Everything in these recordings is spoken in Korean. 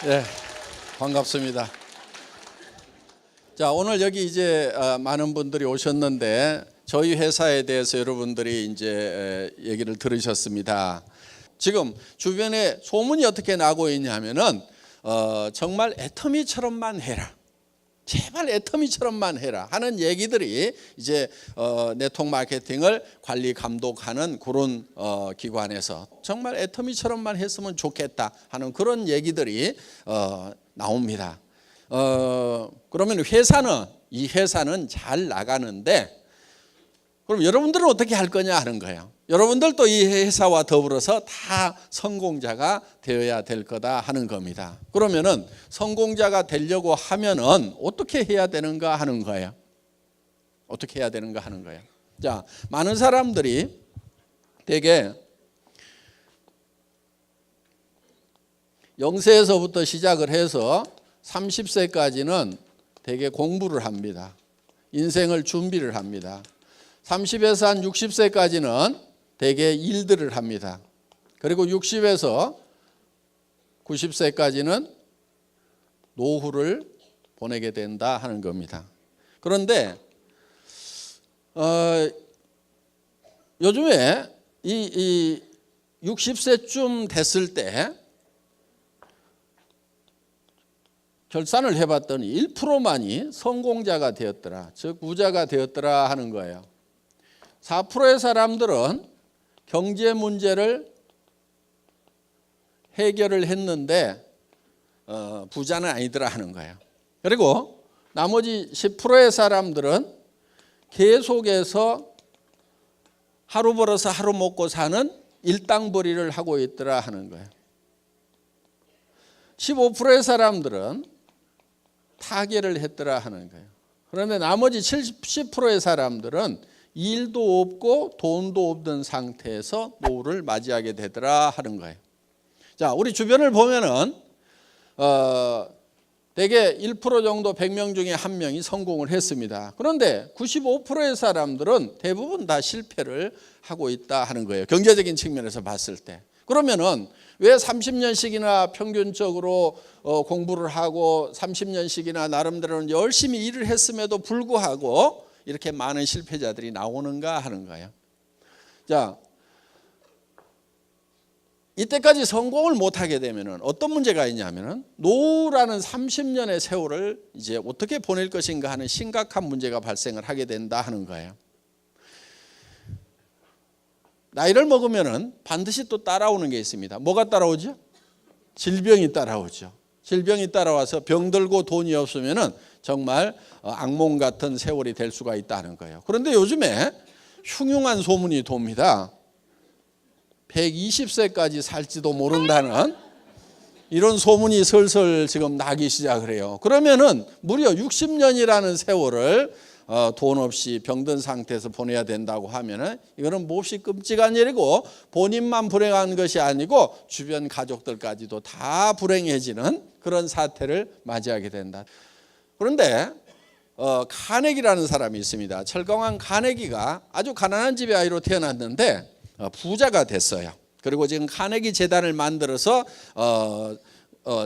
네, 반갑습니다. 자, 오늘 여기 이제 많은 분들이 오셨는데 저희 회사에 대해서 여러분들이 이제 얘기를 들으셨습니다. 지금 주변에 소문이 어떻게 나고 있냐면은 정말 애터미처럼만 해라. 제발 애터미처럼만 해라 하는 얘기들이 이제 네트워크 마케팅을 관리 감독하는 그런 기관에서 정말 애터미처럼만 했으면 좋겠다 하는 그런 얘기들이 나옵니다. 그러면 이 회사는 잘 나가는데 그럼 여러분들은 어떻게 할 거냐 하는 거예요. 여러분들도 이 회사와 더불어서 다 성공자가 되어야 될 거다 하는 겁니다. 그러면은 성공자가 되려고 하면은 어떻게 해야 되는가 하는 거예요. 어떻게 해야 되는가 하는 거예요. 자, 많은 사람들이 되게 0세에서부터 시작을 해서 30세까지는 되게 공부를 합니다. 인생을 준비를 합니다. 30에서 한 60세까지는 대개 일들을 합니다. 그리고 60에서 90세까지는 노후를 보내게 된다 하는 겁니다. 그런데 요즘에 이 60세쯤 됐을 때 결산을 해봤더니 1%만이 성공자가 되었더라. 즉 부자가 되었더라 하는 거예요. 4%의 사람들은 경제 문제를 해결을 했는데 부자는 아니더라 하는 거예요. 그리고 나머지 10%의 사람들은 계속해서 하루 벌어서 하루 먹고 사는 일당벌이를 하고 있더라 하는 거예요. 15%의 사람들은 타계를 했더라 하는 거예요. 그런데 나머지 70%의 사람들은 일도 없고 돈도 없는 상태에서 노후를 맞이하게 되더라 하는 거예요. 자, 우리 주변을 보면은 대개 1% 정도 100명 중에 1명이 성공을 했습니다. 그런데 95%의 사람들은 대부분 다 실패를 하고 있다 하는 거예요. 경제적인 측면에서 봤을 때. 그러면은 왜 30년씩이나 평균적으로 공부를 하고 30년씩이나 나름대로는 열심히 일을 했음에도 불구하고 이렇게 많은 실패자들이 나오는가 하는 거예요. 자, 이때까지 성공을 못하게 되면 어떤 문제가 있냐면은 노후라는 30년의 세월을 이제 어떻게 보낼 것인가 하는 심각한 문제가 발생을 하게 된다 하는 거예요. 나이를 먹으면은 반드시 또 따라오는 게 있습니다. 뭐가 따라오죠? 질병이 따라오죠. 질병이 따라와서 병들고 돈이 없으면은 정말 악몽 같은 세월이 될 수가 있다는 거예요. 그런데 요즘에 흉흉한 소문이 돕니다. 120세까지 살지도 모른다는 이런 소문이 슬슬 지금 나기 시작을 해요. 그러면은 무려 60년이라는 세월을 돈 없이 병든 상태에서 보내야 된다고 하면은 이거는 몹시 끔찍한 일이고 본인만 불행한 것이 아니고 주변 가족들까지도 다 불행해지는 그런 사태를 맞이하게 된다. 그런데 카네기라는 사람이 있습니다. 철강왕 카네기가 아주 가난한 집의 아이로 태어났는데 부자가 됐어요. 그리고 지금 카네기 재단을 만들어서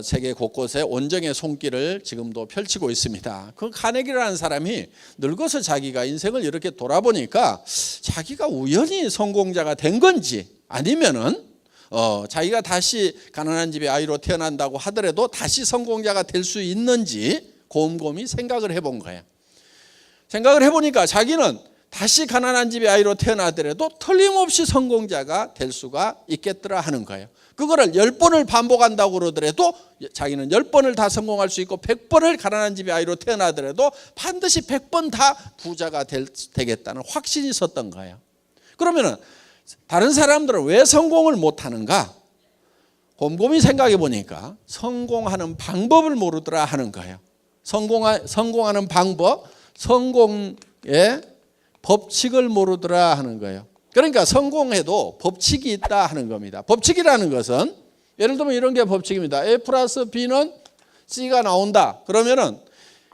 세계 곳곳에 온정의 손길을 지금도 펼치고 있습니다. 그 카네기라는 사람이 늙어서 자기가 인생을 이렇게 돌아보니까 자기가 우연히 성공자가 된 건지 아니면은 자기가 다시 가난한 집의 아이로 태어난다고 하더라도 다시 성공자가 될 수 있는지 곰곰이 생각을 해본 거예요. 생각을 해보니까 자기는 다시 가난한 집의 아이로 태어나더라도 틀림없이 성공자가 될 수가 있겠더라 하는 거예요. 그거를 10번을 반복한다고 그러더라도 자기는 10번을 다 성공할 수 있고 100번을 가난한 집의 아이로 태어나더라도 반드시 100번 다 부자가 되겠다는 확신이 있었던 거예요. 그러면 다른 사람들은 왜 성공을 못하는가? 곰곰이 생각해 보니까 성공하는 방법을 모르더라 하는 거예요. 성공하는 방법, 성공의 법칙을 모르더라 하는 거예요. 그러니까 성공해도 법칙이 있다 하는 겁니다. 법칙이라는 것은 예를 들면 이런 게 법칙입니다. A 플러스 B는 C가 나온다. 그러면은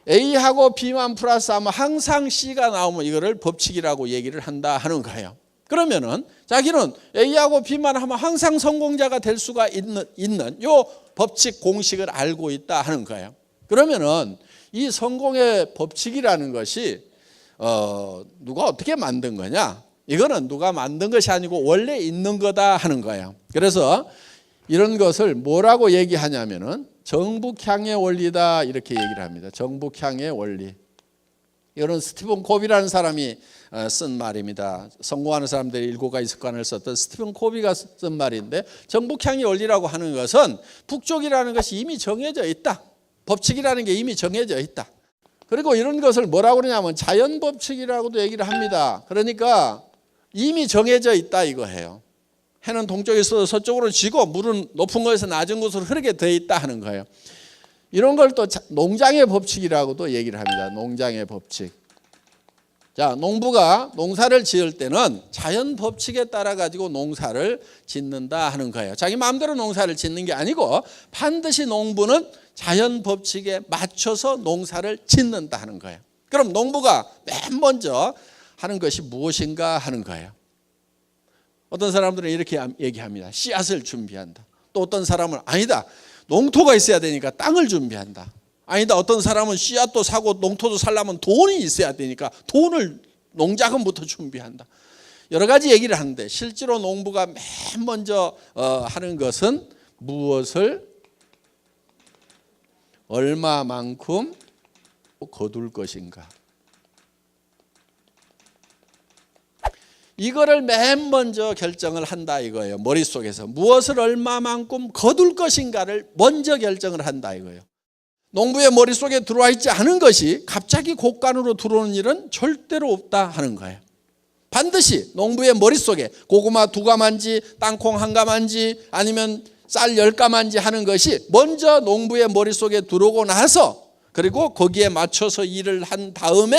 A하고 B만 플러스하면 항상 C가 나오면 이거를 법칙이라고 얘기를 한다 하는 거예요. 그러면은 자기는 A하고 B만 하면 항상 성공자가 될 수가 있는 요 법칙 공식을 알고 있다 하는 거예요. 그러면은 이 성공의 법칙이라는 것이 누가 어떻게 만든 거냐? 이거는 누가 만든 것이 아니고 원래 있는 거다 하는 거예요. 그래서 이런 것을 뭐라고 얘기하냐면은 정북향의 원리다 이렇게 얘기를 합니다. 정북향의 원리. 이거는 스티븐 코비라는 사람이 쓴 말입니다. 성공하는 사람들의 7가지 습관을 썼던 스티븐 코비가 쓴 말인데, 정북향의 원리라고 하는 것은 북쪽이라는 것이 이미 정해져 있다. 법칙이라는 게 이미 정해져 있다. 그리고 이런 것을 뭐라고 그러냐면 자연법칙이라고도 얘기를 합니다. 그러니까 이미 정해져 있다 이거예요. 해는 동쪽에서 서쪽으로 지고 물은 높은 곳에서 낮은 곳으로 흐르게 되어 있다 하는 거예요. 이런 걸 또 농장의 법칙이라고도 얘기를 합니다. 농장의 법칙. 자, 농부가 농사를 지을 때는 자연 법칙에 따라 가지고 농사를 짓는다 하는 거예요. 자기 마음대로 농사를 짓는 게 아니고 반드시 농부는 자연 법칙에 맞춰서 농사를 짓는다 하는 거예요. 그럼 농부가 맨 먼저 하는 것이 무엇인가 하는 거예요. 어떤 사람들은 이렇게 얘기합니다. 씨앗을 준비한다. 또 어떤 사람은 아니다. 농토가 있어야 되니까 땅을 준비한다. 아니다. 어떤 사람은 씨앗도 사고 농토도 살려면 돈이 있어야 되니까 돈을 농자금부터 준비한다. 여러 가지 얘기를 하는데 실제로 농부가 맨 먼저 하는 것은 무엇을 얼마만큼 거둘 것인가. 이거를 맨 먼저 결정을 한다 이거예요. 머릿속에서 무엇을 얼마만큼 거둘 것인가를 먼저 결정을 한다 이거예요. 농부의 머릿속에 들어와 있지 않은 것이 갑자기 곡간으로 들어오는 일은 절대로 없다 하는 거예요. 반드시 농부의 머릿속에 고구마 2가마인지 땅콩 1가마인지 아니면 쌀 10가마인지 하는 것이 먼저 농부의 머릿속에 들어오고 나서, 그리고 거기에 맞춰서 일을 한 다음에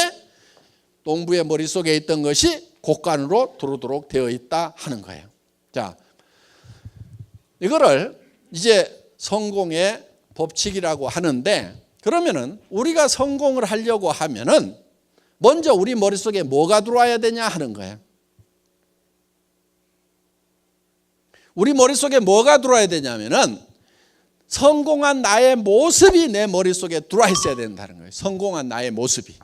농부의 머릿속에 있던 것이 곡간으로 들어오도록 되어 있다 하는 거예요. 자, 이거를 이제 성공의 법칙이라고 하는데, 그러면은 우리가 성공을 하려고 하면은 먼저 우리 머릿속에 뭐가 들어와야 되냐 하는 거예요. 우리 머릿속에 뭐가 들어와야 되냐면은 성공한 나의 모습이 내 머릿속에 들어와 있어야 된다는 거예요. 성공한 나의 모습이.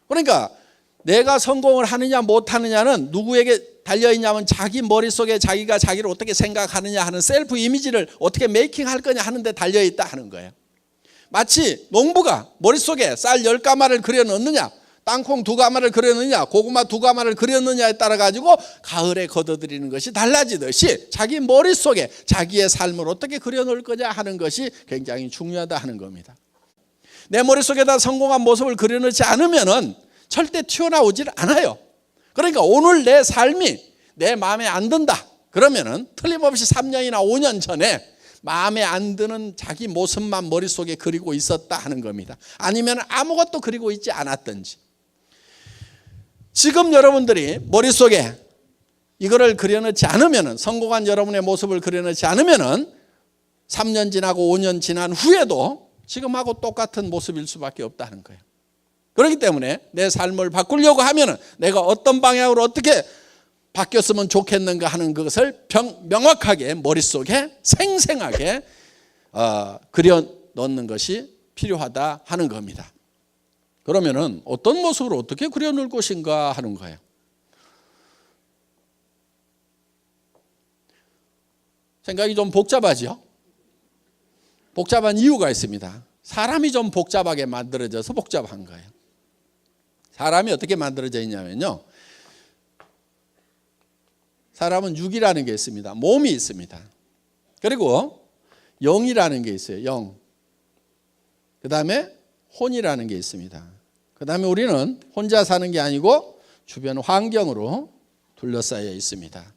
그러니까 내가 성공을 하느냐 못하느냐는 누구에게 달려있냐면 자기 머릿속에 자기가 자기를 어떻게 생각하느냐 하는 셀프 이미지를 어떻게 메이킹할 거냐 하는 데 달려있다 하는 거예요. 마치 농부가 머릿속에 쌀 10가마를 그려 넣느냐, 땅콩 2가마를 그려 넣느냐, 고구마 2가마를 그려 넣느냐에 따라 가지고 가을에 거둬들이는 것이 달라지듯이 자기 머릿속에 자기의 삶을 어떻게 그려 놓을 거냐 하는 것이 굉장히 중요하다 하는 겁니다. 내 머릿속에다 성공한 모습을 그려 넣지 않으면은 절대 튀어나오질 않아요. 그러니까 오늘 내 삶이 내 마음에 안 든다. 그러면은 틀림없이 3년이나 5년 전에 마음에 안 드는 자기 모습만 머릿속에 그리고 있었다 하는 겁니다. 아니면 아무것도 그리고 있지 않았든지. 지금 여러분들이 머릿속에 이거를 그려넣지 않으면은, 성공한 여러분의 모습을 그려넣지 않으면은 3년 지나고 5년 지난 후에도 지금하고 똑같은 모습일 수밖에 없다는 거예요. 그렇기 때문에 내 삶을 바꾸려고 하면은 내가 어떤 방향으로 어떻게 바뀌었으면 좋겠는가 하는 것을 명확하게 머릿속에 생생하게 그려 넣는 것이 필요하다 하는 겁니다. 그러면은 어떤 모습으로 어떻게 그려 놓을 것인가 하는 거예요. 생각이 좀 복잡하죠? 복잡한 이유가 있습니다. 사람이 좀 복잡하게 만들어져서 복잡한 거예요. 사람이 어떻게 만들어져 있냐면요, 사람은 육이라는 게 있습니다. 몸이 있습니다. 그리고 영이라는 게 있어요. 영. 그 다음에 혼이라는 게 있습니다. 그 다음에 우리는 혼자 사는 게 아니고 주변 환경으로 둘러싸여 있습니다.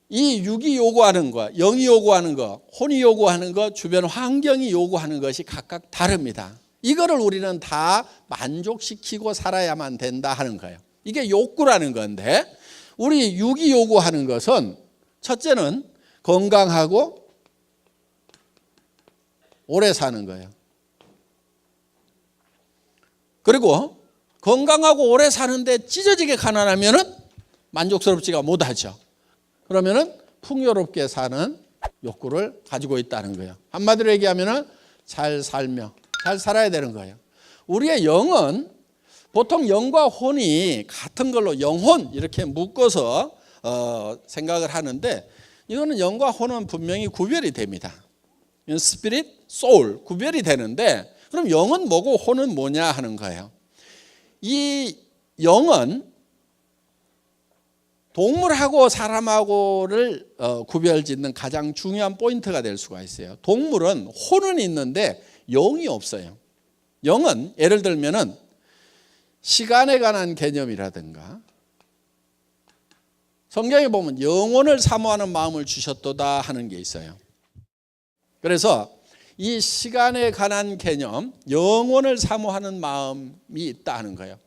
이 육이 요구하는 것, 영이 요구하는 것, 혼이 요구하는 것, 주변 환경이 요구하는 것이 각각 다릅니다. 이거를 우리는 다 만족시키고 살아야만 된다 하는 거예요. 이게 욕구라는 건데, 우리 육이 요구하는 것은 첫째는 건강하고 오래 사는 거예요. 그리고 건강하고 오래 사는데 찢어지게 가난하면은 만족스럽지가 못하죠. 그러면은 풍요롭게 사는 욕구를 가지고 있다는 거예요. 한마디로 얘기하면은 잘 살며 잘 살아야 되는 거예요. 우리의 영은 보통 영과 혼이 같은 걸로 영혼 이렇게 묶어서 생각을 하는데, 이거는 영과 혼은 분명히 구별이 됩니다. 스피릿, 소울 구별이 되는데, 그럼 영은 뭐고 혼은 뭐냐 하는 거예요. 이 영은 동물하고 사람하고를 구별짓는 가장 중요한 포인트가 될 수가 있어요. 동물은 혼은 있는데 영이 없어요. 영은 예를 들면은 시간에 관한 개념이라든가, 성경에 보면 영혼을 사모하는 마음을 주셨도다 하는 게 있어요. 그래서 이 시간에 관한 개념, 영혼을 사모하는 마음이 있다 하는 거예요.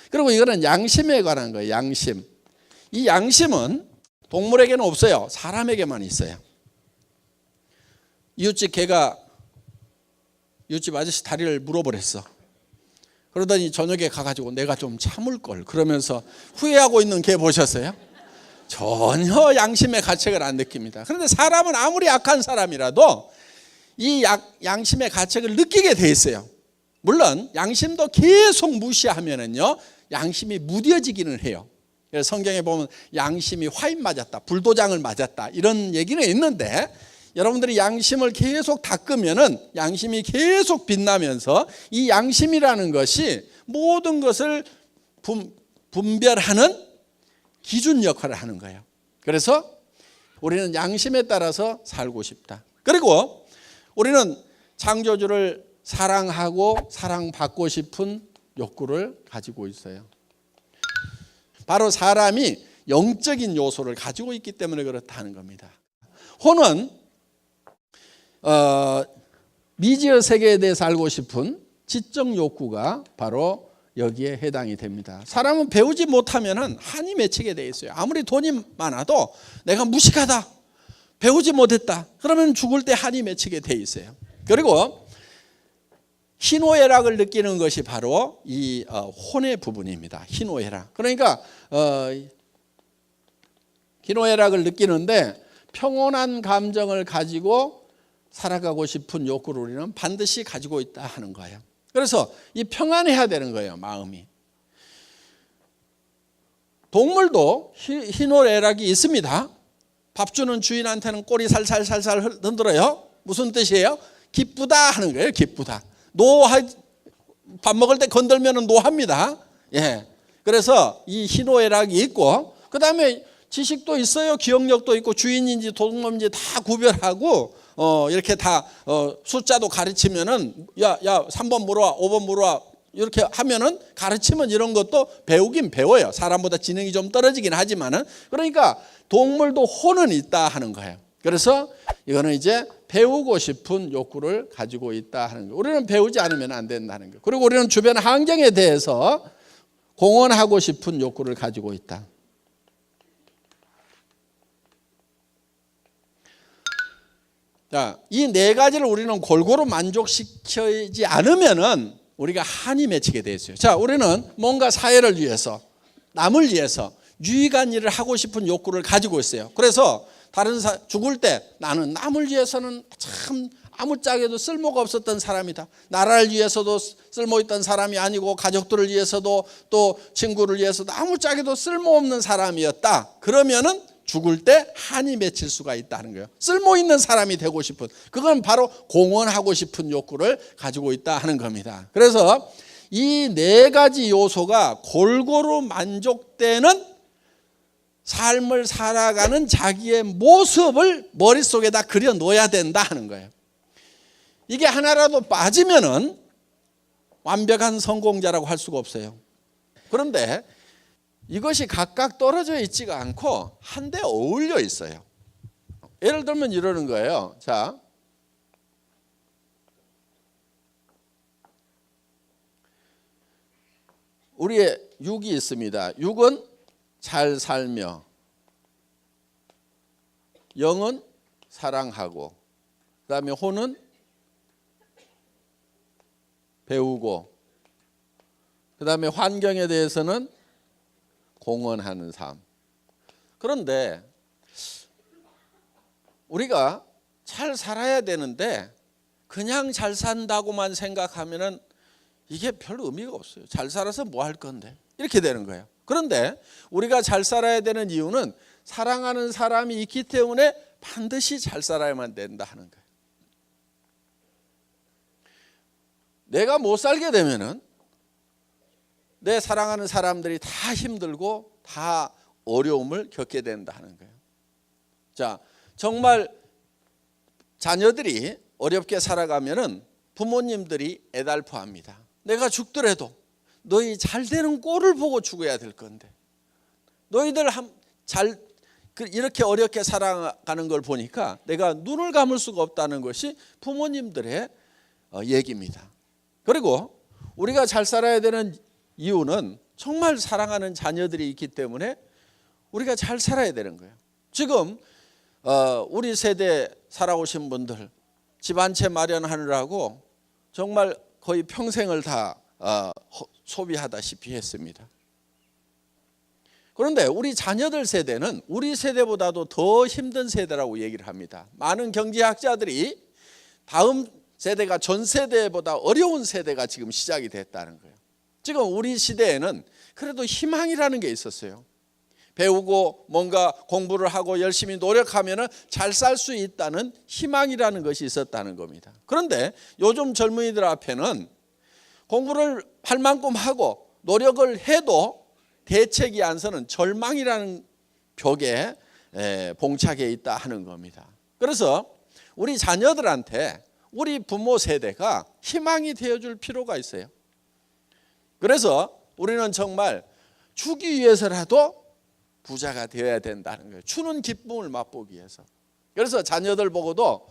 그리고 이거는 양심에 관한 거예요. 양심. 이 양심은 동물에게는 없어요. 사람에게만 있어요. 이웃집 개가 이웃집 아저씨 다리를 물어버렸어. 그러더니 저녁에 가가지고 내가 좀 참을 걸 그러면서 후회하고 있는 개 보셨어요? 전혀 양심의 가책을 안 느낍니다. 그런데 사람은 아무리 약한 사람이라도 이 양심의 가책을 느끼게 돼 있어요. 물론 양심도 계속 무시하면은요, 양심이 무뎌지기는 해요. 그래서 성경에 보면 양심이 화인 맞았다, 불도장을 맞았다 이런 얘기는 있는데, 여러분들이 양심을 계속 닦으면은 양심이 계속 빛나면서 이 양심이라는 것이 모든 것을 분별하는 기준 역할을 하는 거예요. 그래서 우리는 양심에 따라서 살고 싶다. 그리고 우리는 창조주를 사랑하고 사랑받고 싶은 욕구를 가지고 있어요. 바로 사람이 영적인 요소를 가지고 있기 때문에 그렇다는 겁니다. 혼은 미지의 세계에 대해서 알고 싶은 지적 욕구가 바로 여기에 해당이 됩니다. 사람은 배우지 못하면 한이 맺히게 돼 있어요. 아무리 돈이 많아도 내가 무식하다, 배우지 못했다, 그러면 죽을 때 한이 맺히게 돼 있어요. 그리고 희노애락을 느끼는 것이 바로 이 혼의 부분입니다. 희노애락. 그러니까 희노애락을 느끼는데 평온한 감정을 가지고 살아가고 싶은 욕구를 우리는 반드시 가지고 있다 하는 거예요. 그래서 이 평안해야 되는 거예요, 마음이. 동물도 희노애락이 있습니다. 밥 주는 주인한테는 꼬리 살살살살 흔들어요. 무슨 뜻이에요? 기쁘다 하는 거예요. 기쁘다. 밥 먹을 때 건들면 노합니다. 예. 그래서 이 희노애락이 있고, 그 다음에 지식도 있어요. 기억력도 있고, 주인인지 도둑놈인지 다 구별하고, 이렇게 다 숫자도 가르치면은 야 3번 물어와 5번 물어와 이렇게 하면은 가르치면 이런 것도 배우긴 배워요. 사람보다 지능이 좀 떨어지긴 하지만은. 그러니까 동물도 혼은 있다 하는 거예요. 그래서 이거는 이제 배우고 싶은 욕구를 가지고 있다 하는 거예요. 우리는 배우지 않으면 안 된다는 거예요. 그리고 우리는 주변 환경에 대해서 공헌하고 싶은 욕구를 가지고 있다. 자, 이 네 가지를 우리는 골고루 만족시키지 않으면은 우리가 한이 맺히게 돼 있어요. 자, 우리는 뭔가 사회를 위해서, 남을 위해서 유익한 일을 하고 싶은 욕구를 가지고 있어요. 그래서 죽을 때 나는 남을 위해서는 참 아무짝에도 쓸모가 없었던 사람이다. 나라를 위해서도 쓸모있던 사람이 아니고 가족들을 위해서도 또 친구를 위해서도 아무짝에도 쓸모없는 사람이었다. 그러면은 죽을 때 한이 맺힐 수가 있다는 거예요. 쓸모있는 사람이 되고 싶은, 그건 바로 공헌하고 싶은 욕구를 가지고 있다 하는 겁니다. 그래서 이 네 가지 요소가 골고루 만족되는 삶을 살아가는 자기의 모습을 머릿속에다 그려 놓아야 된다 하는 거예요. 이게 하나라도 빠지면은 완벽한 성공자라고 할 수가 없어요. 그런데 이것이 각각 떨어져 있지가 않고 한데 어울려 있어요. 예를 들면 이러는 거예요. 자, 우리의 육이 있습니다. 육은 잘 살며, 영은 사랑하고, 그 다음에 혼은 배우고, 그 그다음에 환경에 대해서는 공헌하는 삶. 그런데 우리가 잘 살아야 되는데 그냥 잘 산다고만 생각하면은 이게 별 의미가 없어요. 잘 살아서 뭐 할 건데 이렇게 되는 거예요. 그런데 우리가 잘 살아야 되는 이유는 사랑하는 사람이 있기 때문에 반드시 잘 살아야만 된다 하는 거예요. 내가 못 살게 되면은 내 사랑하는 사람들이 다 힘들고 다 어려움을 겪게 된다 하는 거예요. 자, 정말 자녀들이 어렵게 살아가면은 부모님들이 애달퍼합니다. 내가 죽더라도 너희 잘 되는 꼴을 보고 죽어야 될 건데 너희들 이렇게 어렵게 살아가는 걸 보니까 내가 눈을 감을 수가 없다는 것이 부모님들의 얘기입니다. 그리고 우리가 잘 살아야 되는 이유는 정말 사랑하는 자녀들이 있기 때문에 우리가 잘 살아야 되는 거예요. 지금 우리 세대 살아오신 분들 집 한 채 마련하느라고 정말 거의 평생을 다 소비하다시피 했습니다. 그런데 우리 자녀들 세대는 우리 세대보다도 더 힘든 세대라고 얘기를 합니다. 많은 경제학자들이 다음 세대가 전 세대보다 어려운 세대가 지금 시작이 됐다는 거예요. 지금 우리 시대에는 그래도 희망이라는 게 있었어요. 배우고 뭔가 공부를 하고 열심히 노력하면 잘 살 수 있다는 희망이라는 것이 있었다는 겁니다. 그런데 요즘 젊은이들 앞에는 공부를 할 만큼 하고 노력을 해도 대책이 안 서는 절망이라는 벽에 봉착해 있다 하는 겁니다. 그래서 우리 자녀들한테 우리 부모 세대가 희망이 되어줄 필요가 있어요. 그래서 우리는 정말 주기 위해서라도 부자가 되어야 된다는 거예요. 주는 기쁨을 맛보기 위해서. 그래서 자녀들 보고도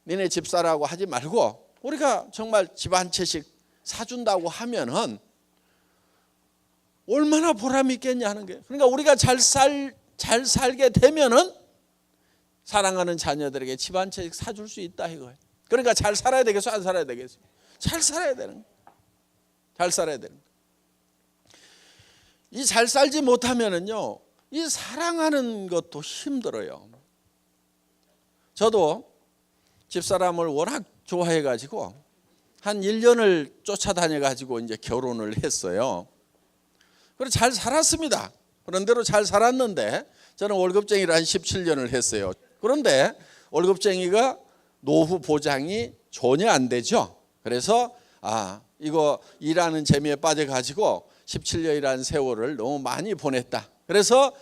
니네 집사라고 하지 말고 우리가 정말 집 한 채씩 사준다고 하면은 얼마나 보람이 있겠냐 하는 거예요. 그러니까 우리가 잘 살게 되면은 사랑하는 자녀들에게 집 한 채씩 사줄 수 있다 이거예요. 그러니까 잘 살아야 되겠어, 안 살아야 되겠어? 잘 살아야 되는 거예요. 잘 살아야 되는 거예요. 이 잘 살지 못하면은요, 이 사랑하는 것도 힘들어요. 저도 집사람을 워낙 좋아해가지고 한 1년을 쫓아다녀가지고 이제 결혼을 했어요. 그래서 잘 살았습니다. 그런 대로 잘 살았는데 저는 월급쟁이를 한 17년을 했어요. 그런데 월급쟁이가 노후 보장이 전혀 안 되죠. 그래서 이거 일하는 재미에 빠져가지고 17년이라는 세월을 너무 많이 보냈다. 그래서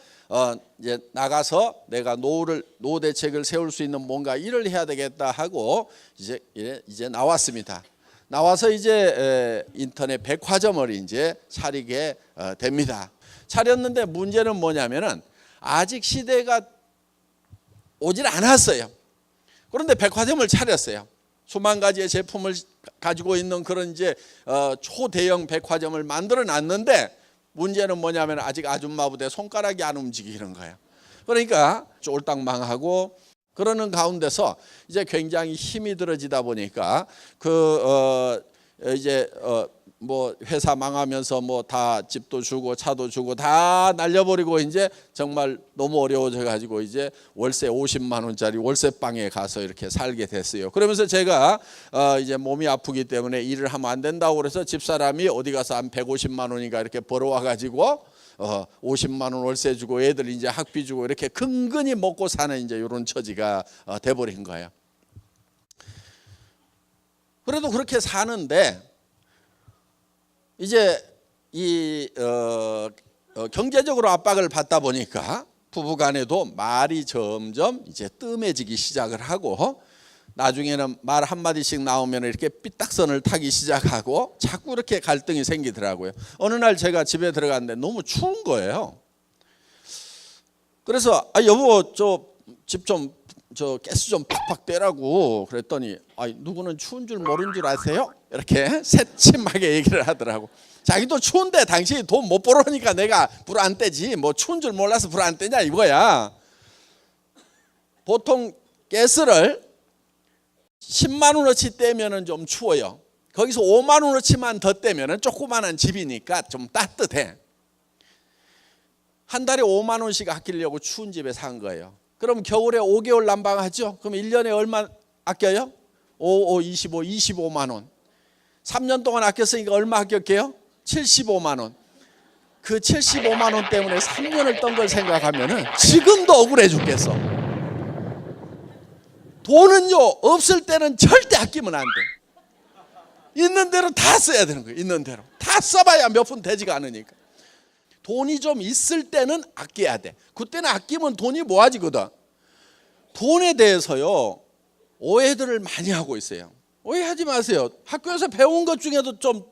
이제 나가서 내가 노후 대책을 세울 수 있는 뭔가 일을 해야 되겠다 하고 이제 나왔습니다. 나와서 이제 인터넷 백화점을 이제 차리게 됩니다. 차렸는데 문제는 뭐냐면은 아직 시대가 오질 않았어요. 그런데 백화점을 차렸어요. 수만 가지의 제품을 가지고 있는 그런 이제 초대형 백화점을 만들어 놨는데 문제는 뭐냐면 아직 아줌마부대 손가락이 안 움직이는 거예요. 그러니까 쫄딱 망하고 그러는 가운데서 이제 굉장히 힘이 들어지다 보니까 뭐 회사 망하면서 뭐 다 집도 주고 차도 주고 다 날려버리고 이제 정말 너무 어려워져 가지고 이제 월세 50만 원짜리 월세방에 가서 이렇게 살게 됐어요. 그러면서 제가 이제 몸이 아프기 때문에 일을 하면 안 된다고 그래서 집사람이 어디 가서 한 150만 원인가 이렇게 벌어와 가지고 50만 원 월세 주고 애들 이제 학비 주고 이렇게 근근히 먹고 사는 이제 이런 처지가 돼버린 거예요. 그래도 그렇게 사는데 이제 이 경제적으로 압박을 받다 보니까 부부간에도 말이 점점 이제 뜸해지기 시작을 하고 나중에는 말 한마디씩 나오면 이렇게 삐딱선을 타기 시작하고 자꾸 이렇게 갈등이 생기더라고요. 어느 날 제가 집에 들어갔는데 너무 추운 거예요. 그래서 여보 집 좀 가스 좀 팍팍 떼라고 그랬더니 누구는 추운 줄 모르는 줄 아세요? 이렇게 새침하게 얘기를 하더라고. 자기도 추운데 당신이 돈 못 벌어니까 내가 불 안 떼지 뭐 추운 줄 몰라서 불 안 떼냐 이거야. 보통 가스를 10만 원어치 떼면은 좀 추워요. 거기서 5만 원어치만 더 떼면 조그마한 집이니까 좀 따뜻해. 한 달에 5만 원씩 아끼려고 추운 집에 산 거예요. 그럼 겨울에 5개월 난방하죠. 그럼 1년에 얼마 아껴요? 25만 원. 3년 동안 아꼈으니까 얼마 아꼈게요? 75만 원. 그 75만 원 때문에 3년을 떤 걸 생각하면 지금도 억울해 죽겠어. 돈은요, 없을 때는 절대 아끼면 안 돼. 있는 대로 다 써야 되는 거예요. 있는 대로 다 써봐야 몇 푼 되지가 않으니까. 돈이 좀 있을 때는 아껴야 돼. 그때는 아끼면 돈이 모아지거든. 돈에 대해서요, 오해들을 많이 하고 있어요. 오해하지 마세요. 학교에서 배운 것 중에도 좀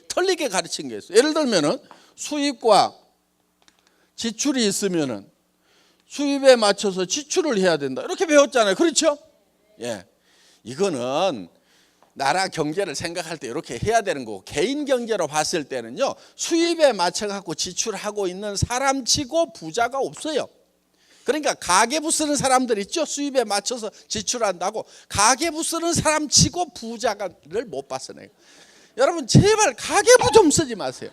틀리게 가르친 게 있어요. 예를 들면은 수입과 지출이 있으면은 수입에 맞춰서 지출을 해야 된다, 이렇게 배웠잖아요. 그렇죠? 예, 이거는 나라 경제를 생각할 때 이렇게 해야 되는 거고, 개인 경제로 봤을 때는요, 수입에 맞춰 갖고 지출하고 있는 사람치고 부자가 없어요. 그러니까 가계부 쓰는 사람들 있죠. 수입에 맞춰서 지출한다고. 가계부 쓰는 사람치고 부자를 못 봤어 내가. 여러분 제발 가계부 좀 쓰지 마세요.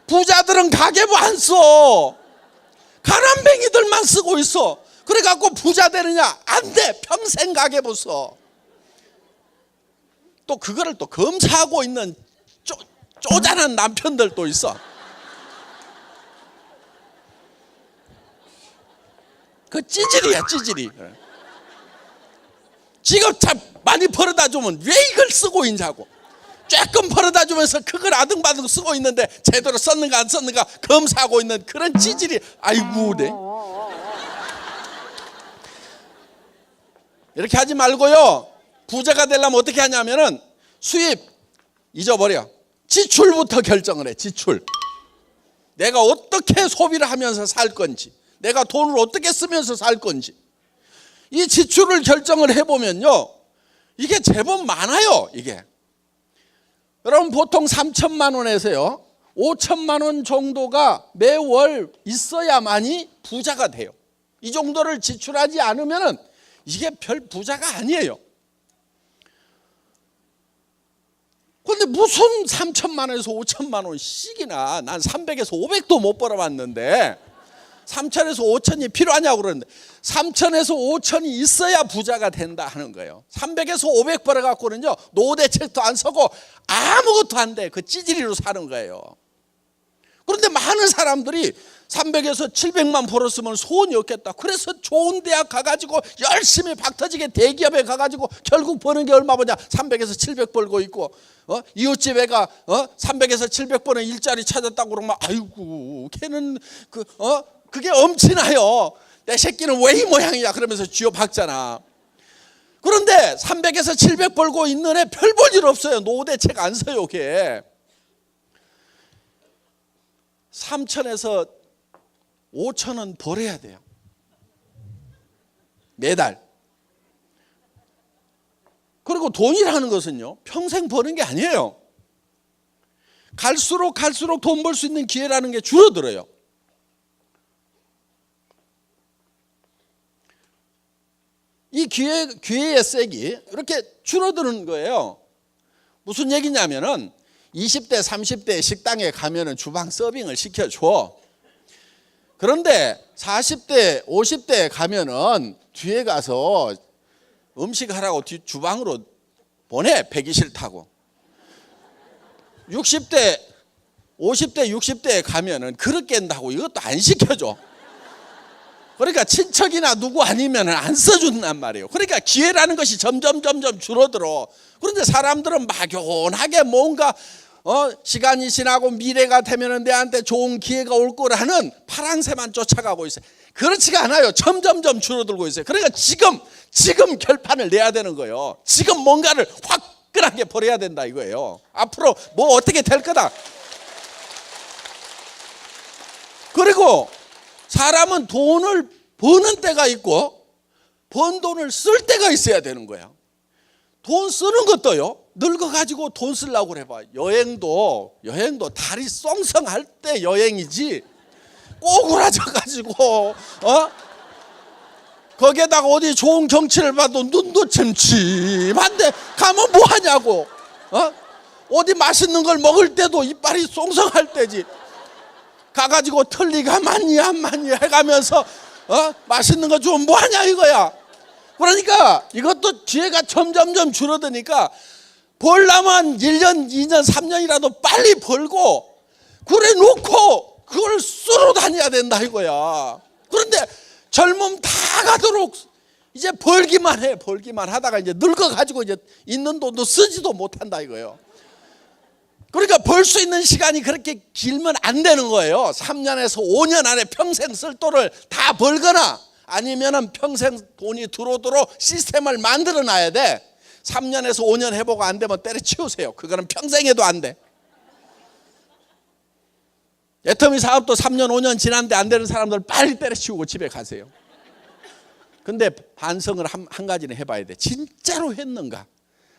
부자들은 가계부 안 써. 가난뱅이들만 쓰고 있어. 그래갖고 부자 되느냐? 안 돼. 평생 가계부 써. 또 그거를 또 검사하고 있는 쪼잔한 남편들도 있어. 그 찌질이야, 찌질이. 지금 참 많이 벌어다 주면 왜 이걸 쓰고 있냐고. 조금 벌어다 주면서 그걸 아등바등 쓰고 있는데 제대로 썼는가 안 썼는가 검사하고 있는 그런 찌질이. 아이고, 네. 이렇게 하지 말고요, 부자가 되려면 어떻게 하냐면은 수입 잊어버려. 지출부터 결정을 해. 지출. 내가 어떻게 소비를 하면서 살 건지, 내가 돈을 어떻게 쓰면서 살 건지, 이 지출을 결정을 해보면요, 이게 제법 많아요. 이게 여러분 보통 3천만 원에서요 5천만 원 정도가 매월 있어야만이 부자가 돼요. 이 정도를 지출하지 않으면 이게 별 부자가 아니에요. 그런데 무슨 3천만 원에서 5천만 원씩이나, 난 300에서 500도 못 벌어봤는데 3천에서 5천이 필요하냐고 그러는데, 3천에서 5천이 있어야 부자가 된다 하는 거예요. 300에서 500 벌어갖고는요 노후대책도 안 서고 아무것도 안 돼. 그 찌질이로 사는 거예요. 그런데 많은 사람들이 300에서 700만 벌었으면 소원이 없겠다. 그래서 좋은 대학 가가지고 열심히 박터지게 대기업에 가가지고 결국 버는 게 얼마 버냐? 300에서 700 벌고 있고, 이웃집 애가 300에서 700 버는 일자리 찾았다고 그러면 아이고 걔는 그게 엄친아요. 내 새끼는 왜 이 모양이야 그러면서 쥐어박잖아. 그런데 300에서 700 벌고 있는 애 별 볼 일 없어요. 노후대책 안 써요. 걔 3천에서 5천은 벌어야 돼요. 매달. 그리고 돈이라는 것은요 평생 버는 게 아니에요. 갈수록 돈 벌 수 있는 기회라는 게 줄어들어요. 이 기회의 색이 이렇게 줄어드는 거예요. 무슨 얘기냐면은 20대 30대 식당에 가면은 주방 서빙을 시켜줘. 그런데 40대 50대에 가면은 뒤에 가서 음식하라고 주방으로 보내. 배기 싫다고. 60대 50대 60대에 가면은 그릇 깬다고 이것도 안 시켜줘. 그러니까 친척이나 누구 아니면 안 써준단 말이에요. 그러니까 기회라는 것이 점점 줄어들어. 그런데 사람들은 막연하게 뭔가 시간이 지나고 미래가 되면 내한테 좋은 기회가 올 거라는 파랑새만 쫓아가고 있어요. 그렇지가 않아요. 점점 줄어들고 있어요. 그러니까 지금 결판을 내야 되는 거예요. 지금 뭔가를 화끈하게 벌여야 된다 이거예요. 앞으로 뭐 어떻게 될 거다. 그리고 사람은 돈을 버는 때가 있고 번 돈을 쓸 때가 있어야 되는 거야. 돈 쓰는 것도요, 늙어가지고 돈 쓰려고 그래봐. 여행도 다리 썽썽할 때 여행이지, 꼬꾸라져가지고 거기에다가 어디 좋은 경치를 봐도 눈도 침침한데 가면 뭐 하냐고. 어디 맛있는 걸 먹을 때도 이빨이 쏭쏭할 때지. 가가지고 틀니가 많니 안 많니 해가면서 맛있는 거 주면 뭐하냐 이거야. 그러니까 이것도 기회가 점점점 줄어드니까 벌려면 1년 2년 3년이라도 빨리 벌고 그래 놓고 그걸 쓰러 다녀야 된다 이거야. 그런데 젊음 다 가도록 이제 벌기만 해. 벌기만 하다가 이제 늙어가지고 이제 있는 돈도 쓰지도 못한다 이거예요. 그러니까 벌 수 있는 시간이 그렇게 길면 안 되는 거예요. 3년에서 5년 안에 평생 쓸 돈을 다 벌거나 아니면은 평생 돈이 들어오도록 시스템을 만들어 놔야 돼. 3년에서 5년 해보고 안 되면 때려치우세요. 그거는 평생 해도 안 돼. 애터미 사업도 3년 5년 지났는데 안 되는 사람들 빨리 때려치우고 집에 가세요. 근데 반성을 한 가지는 해봐야 돼. 진짜로 했는가?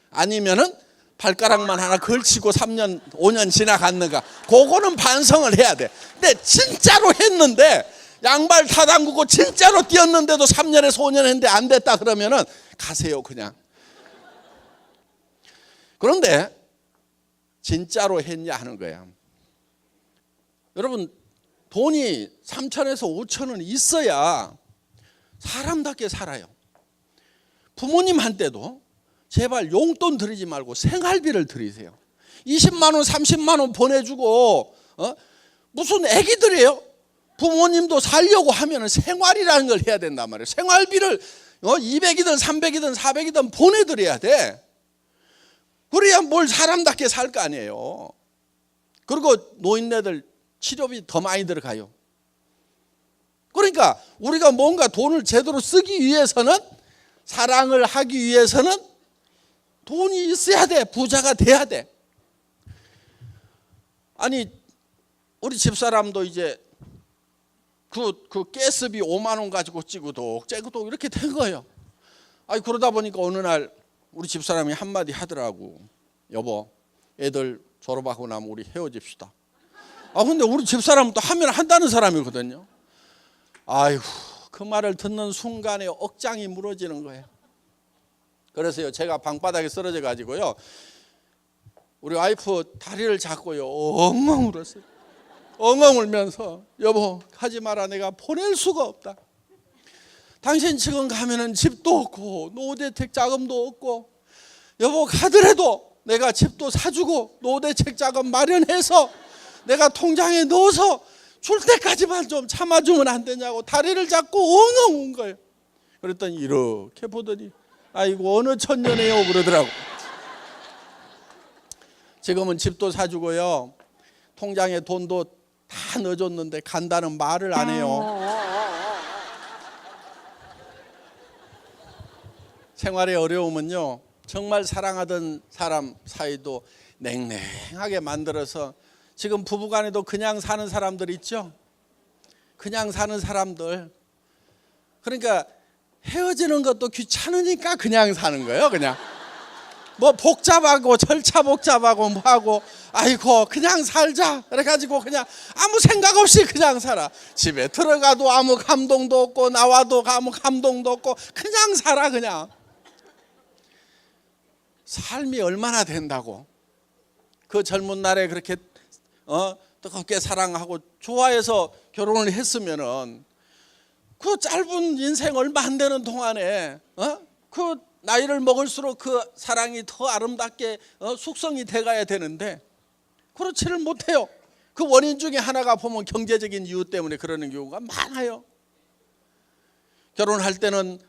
아니면은 발가락만 하나 걸치고 3년 5년 지나갔는가? 그거는 반성을 해야 돼. 근데 진짜로 했는데 양발 다 담그고 진짜로 뛰었는데도 3년에서 5년 했는데 안 됐다 그러면은 가세요 그냥. 그런데 진짜로 했냐 하는 거야. 여러분 돈이 3천에서 5천은 있어야 사람답게 살아요. 부모님한테도 제발 용돈 드리지 말고 생활비를 드리세요. 20만 원 30만 원 보내주고 무슨 애기들이에요. 부모님도 살려고 하면 생활이라는 걸 해야 된단 말이에요. 생활비를 200이든 300이든 400이든 보내드려야 돼. 그래야 뭘 사람답게 살 거 아니에요. 그리고 노인네들 치료비 더 많이 들어가요. 그러니까 우리가 뭔가 돈을 제대로 쓰기 위해서는, 사랑을 하기 위해서는 돈이 있어야 돼. 부자가 돼야 돼. 아니 우리 집사람도 이제 그 가스비 5만 원 가지고 찌고도 이렇게 된 거예요. 아니 그러다 보니까 어느 날 우리 집사람이 한마디 하더라고. 여보, 애들 졸업하고 나면 우리 헤어집시다. 근데 우리 집사람은 또 하면 한다는 사람이거든요. 아이고, 그 말을 듣는 순간에 억장이 무너지는 거예요. 그래서요, 제가 방바닥에 쓰러져 가지고요, 우리 와이프 다리를 잡고요, 엉엉 울었어요. 엉엉 울면서, 여보 하지 마라, 내가 보낼 수가 없다. 당신 지금 가면은 집도 없고 노후대책 자금도 없고, 여보 가더라도 내가 집도 사주고 노후대책 자금 마련해서 내가 통장에 넣어서 줄 때까지만 좀 참아주면 안 되냐고 다리를 잡고 엉엉 운 거예요. 그랬더니 이렇게 보더니 아이고 어느 천년에요 그러더라고. 지금은 집도 사주고요, 통장에 돈도 다 넣어줬는데 간다는 말을 안 해요. 생활의 어려움은요, 정말 사랑하던 사람 사이도 냉랭하게 만들어서, 지금 부부간에도 그냥 사는 사람들 있죠. 그냥 사는 사람들. 그러니까 헤어지는 것도 귀찮으니까 그냥 사는 거예요. 그냥 뭐 복잡하고 절차 복잡하고 뭐하고, 아이고 그냥 살자 그래가지고 그냥 아무 생각 없이 그냥 살아. 집에 들어가도 아무 감동도 없고 나와도 아무 감동도 없고 그냥 살아. 그냥 삶이 얼마나 된다고. 그 젊은 날에 그렇게 뜨겁게 사랑하고 좋아해서 결혼을 했으면은 그 짧은 인생 얼마 안 되는 동안에 그 나이를 먹을수록 그 사랑이 더 아름답게 숙성이 돼가야 되는데 그렇지를 못해요. 그 원인 중에 하나가 보면 경제적인 이유 때문에 그러는 경우가 많아요. 결혼할 때는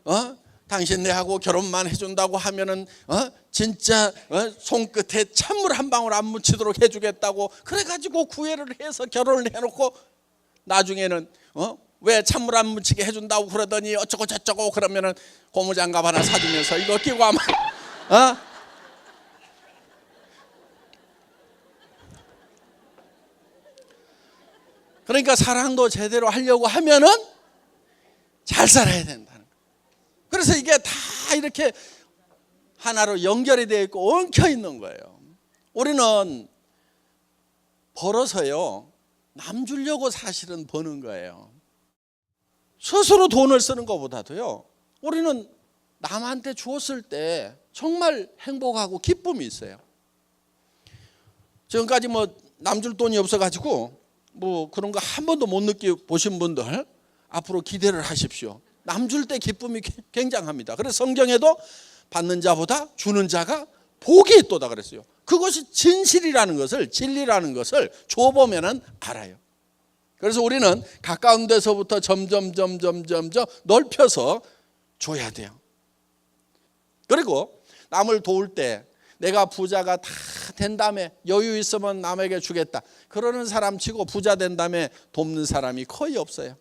당신 내하고 결혼만 해준다고 하면은 진짜 손끝에 찬물 한 방울 안 묻히도록 해주겠다고 그래가지고 구애를 해서 결혼을 해놓고 나중에는 왜 찬물 안 묻히게 해준다고 그러더니 어쩌고 저쩌고 그러면은 고무장갑 하나 사주면서 이거 끼고 하면 그러니까 사랑도 제대로 하려고 하면은 잘 살아야 된다는 거예요. 그래서 이게 다 이렇게 하나로 연결이 되어 있고 엉켜 있는 거예요. 우리는 벌어서요, 남 주려고 사실은 버는 거예요. 스스로 돈을 쓰는 것보다도요, 우리는 남한테 주었을 때 정말 행복하고 기쁨이 있어요. 지금까지 뭐 남줄 돈이 없어가지고 뭐 그런 거 한 번도 못 느껴보신 분들 앞으로 기대를 하십시오. 남줄 때 기쁨이 굉장합니다. 그래서 성경에도 받는 자보다 주는 자가 복이 있도다 그랬어요. 그것이 진실이라는 것을, 진리라는 것을 줘보면 알아요. 그래서 우리는 가까운 데서부터 점점 넓혀서 줘야 돼요. 그리고 남을 도울 때 내가 부자가 다 된 다음에 여유 있으면 남에게 주겠다, 그러는 사람 치고 부자 된 다음에 돕는 사람이 거의 없어요.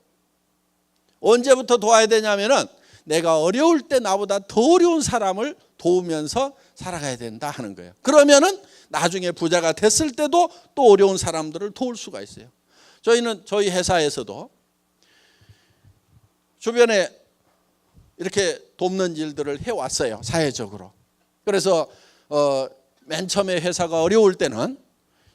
언제부터 도와야 되냐면은 내가 어려울 때 나보다 더 어려운 사람을 도우면서 살아가야 된다 하는 거예요. 그러면은 나중에 부자가 됐을 때도 또 어려운 사람들을 도울 수가 있어요. 저희는 저희 회사에서도 주변에 이렇게 돕는 일들을 해왔어요, 사회적으로. 그래서 맨 처음에 회사가 어려울 때는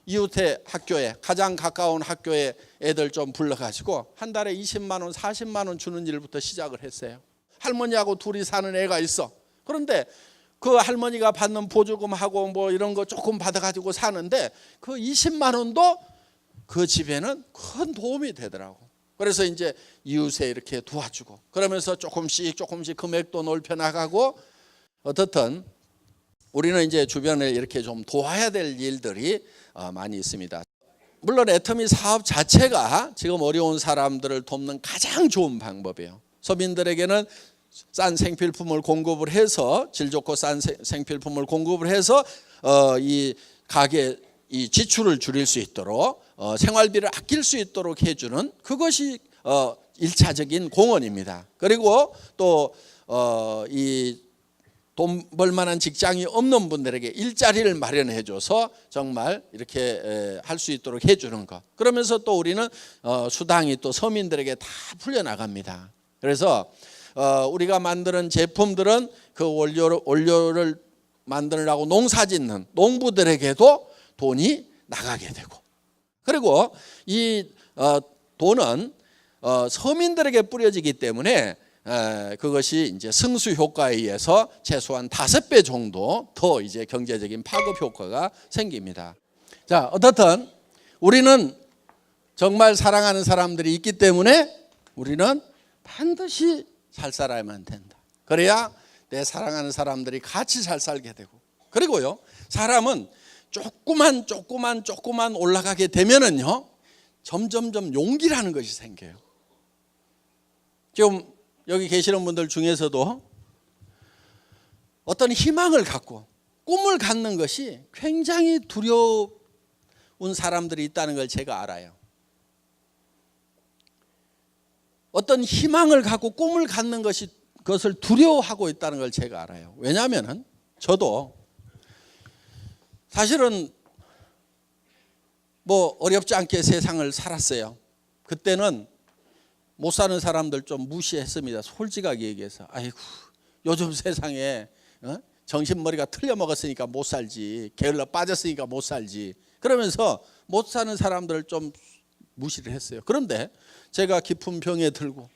이웃의 학교에, 가장 가까운 학교에 애들 좀 불러가지고 한 달에 20만 원, 40만 원 주는 일부터 시작을 했어요. 할머니하고 둘이 사는 애가 있어. 그런데 그 할머니가 받는 보조금하고 뭐 이런 거 조금 받아가지고 사는데 그 20만 원도 그 집에는 큰 도움이 되더라고. 그래서 이제 이웃에 이렇게 도와주고 그러면서 조금씩 금액도 넓혀 나가고, 어떻든 우리는 이제 주변에 이렇게 좀 도와야 될 일들이 많이 있습니다. 물론 애터미 사업 자체가 지금 어려운 사람들을 돕는 가장 좋은 방법이에요. 서민들에게는 싼 생필품을 공급을 해서, 질 좋고 싼 생필품을 공급을 해서 이 가게 이 지출을 줄일 수 있도록, 생활비를 아낄 수 있도록 해주는, 그것이 1차적인 공헌입니다. 그리고 또 이 돈 벌만한 직장이 없는 분들에게 일자리를 마련해줘서 정말 이렇게 할 수 있도록 해주는 것. 그러면서 또 우리는 수당이 또 서민들에게 다 풀려나갑니다. 그래서 우리가 만드는 제품들은 그 원료를 만드느라고 농사짓는 농부들에게도 돈이 나가게 되고, 그리고 이 돈은 서민들에게 뿌려지기 때문에 그것이 이제 승수 효과에 의해서 최소한 5배 정도 더 이제 경제적인 파급 효과가 생깁니다. 자, 어떻든 우리는 정말 사랑하는 사람들이 있기 때문에 우리는 반드시 잘 살아야만 된다. 그래야 내 사랑하는 사람들이 같이 잘 살게 되고, 그리고요, 사람은 조금만 올라가게 되면은요, 점점점 용기라는 것이 생겨요. 지금 여기 계시는 분들 중에서도 어떤 희망을 갖고 꿈을 갖는 것이 굉장히 두려운 사람들이 있다는 걸 제가 알아요. 어떤 희망을 갖고 꿈을 갖는 그것을 두려워하고 있다는 걸 제가 알아요. 왜냐하면 저도 사실은 뭐 어렵지 않게 세상을 살았어요. 그때는 못 사는 사람들 좀 무시했습니다. 솔직하게 얘기해서. 아이고, 요즘 세상에 정신머리가 틀려먹었으니까 못 살지, 게을러 빠졌으니까 못 살지, 그러면서 못 사는 사람들을 좀 무시를 했어요. 그런데 제가 깊은 병에 들고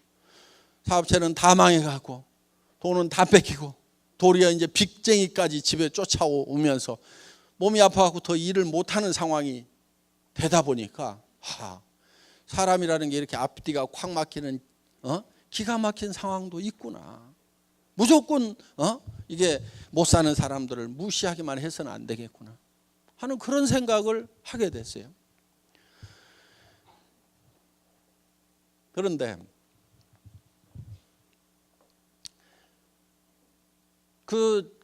사업체는 다 망해가고 돈은 다 뺏기고 도리어 이제 빚쟁이까지 집에 쫓아오면서 몸이 아파갖고 더 일을 못하는 상황이 되다 보니까 사람이라는 게 이렇게 앞뒤가 콱 막히는 기가 막힌 상황도 있구나. 무조건 이게 못 사는 사람들을 무시하기만 해서는 안 되겠구나 하는 그런 생각을 하게 됐어요. 그런데